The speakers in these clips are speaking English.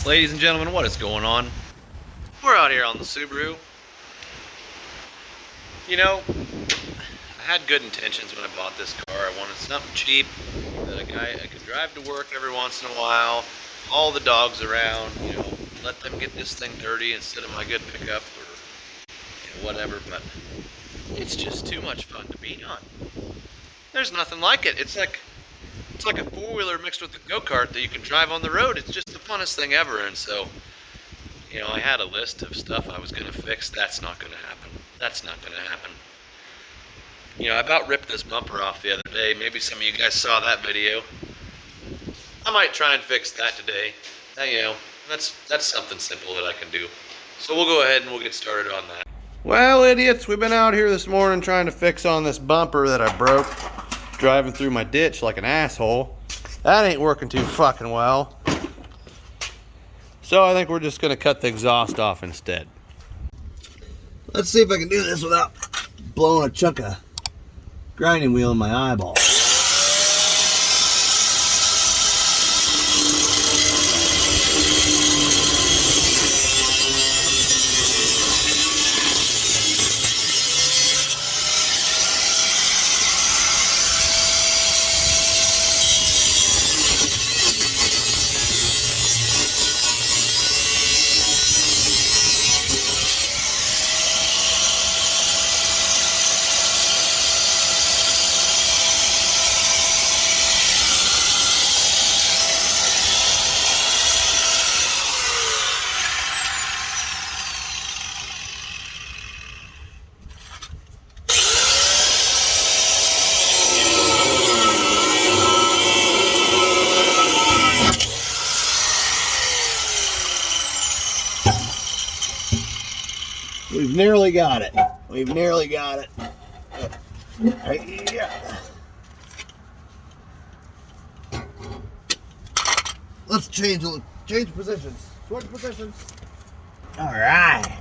Ladies and gentlemen, what is going on? We're out here on the Subaru. You know, I had good intentions when I bought this car. I wanted something cheap that I could drive to work every once in a while. All the dogs around, let them get this thing dirty instead of my good pickup or whatever. But it's just too much fun to be on. There's nothing like it. It's like a four-wheeler mixed with a go-kart that you can drive on the road. It's just the funnest thing ever. And so, I had a list of stuff I was going to fix. That's not going to happen. That's not going to happen. I about ripped this bumper off the other day. Maybe some of you guys saw that video. I might try and fix that today. That's something simple that I can do. So we'll go ahead and we'll get started on that. Well, idiots, we've been out here this morning trying to fix on this bumper that I broke driving through my ditch like an asshole. That ain't working too fucking well. So I think we're just gonna cut the exhaust off instead. Let's see if I can do this without blowing a chunk of grinding wheel in my eyeball. We've nearly got it. We've nearly got it. Yeah. Let's change positions. Switch positions. All right.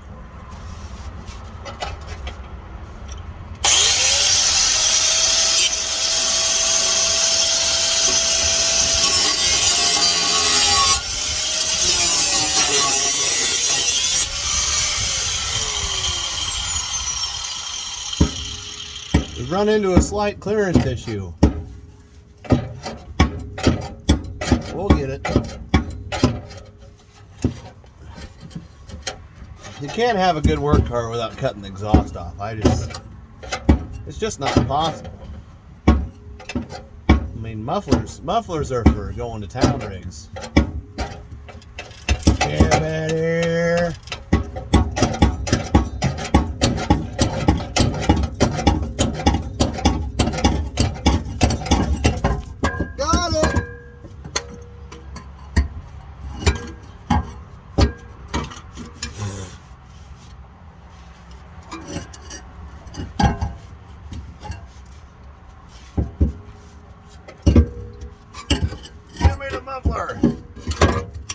We've run into a slight clearance issue. We'll get it. You can't have a good work car without cutting the exhaust off. It's just not possible. I mean, mufflers are for going to town rigs. Get out here. Muffler.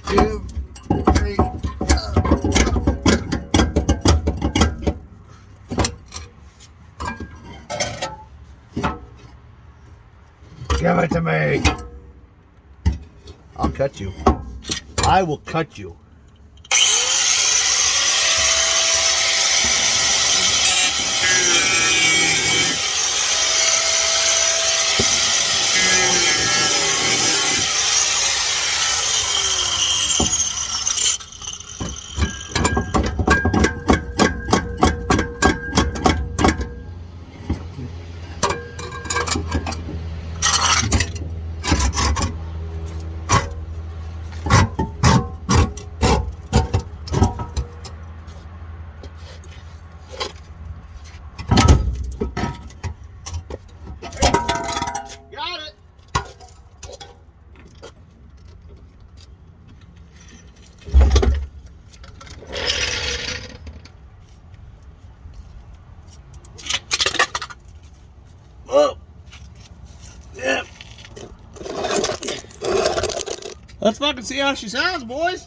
2, 3. Give it to me. I'll cut you. I will cut you. Oh, yeah. Let's fucking see how she sounds, boys.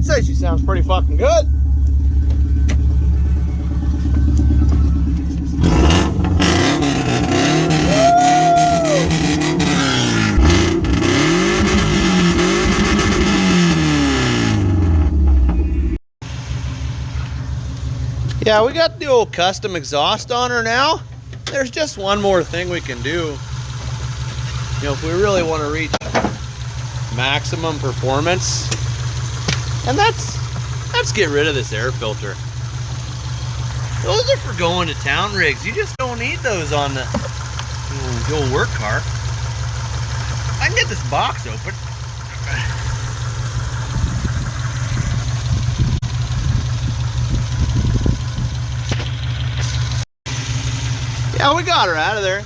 I'd say she sounds pretty fucking good. Yeah, we got the old custom exhaust on her now. There's just one more thing we can do. You know, if we really want to reach maximum performance, and that's get rid of this air filter. Those are for going to town rigs. You just don't need those on the old work car. I can get this box open. Yeah, we got her out of there.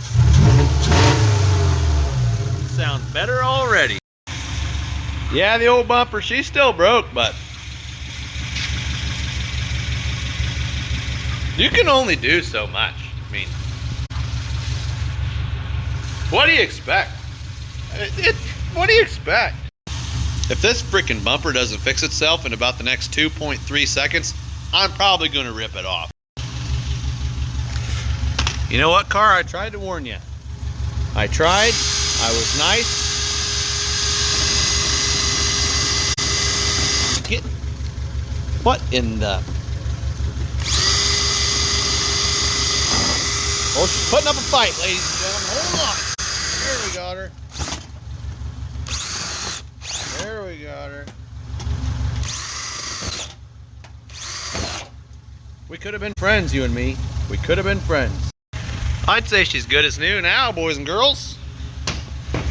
Sounds better already. Yeah, the old bumper, she's still broke, but you can only do so much. I mean, what do you expect? What do you expect? If this freaking bumper doesn't fix itself in about the next 2.3 seconds, I'm probably gonna rip it off. You know what, car? I tried to warn you. I tried. I was nice. Get. What in the? Oh, she's putting up a fight, ladies and gentlemen. Hold on. There we got her. There we got her. We could have been friends, you and me. We could have been friends. I'd say she's good as new now, boys and girls.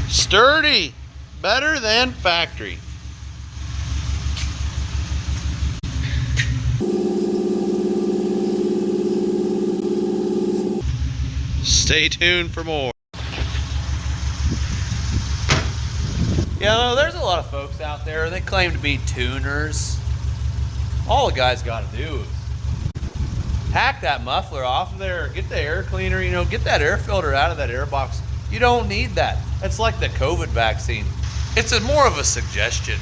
Sturdy. Better than factory. Stay tuned for more. Yeah, no, there's a lot of folks out there, they claim to be tuners. All the guys got to do is hack that muffler off of there, get the air cleaner, you know, get that air filter out of that air box. You don't need that. It's like the COVID vaccine. It's more of a suggestion.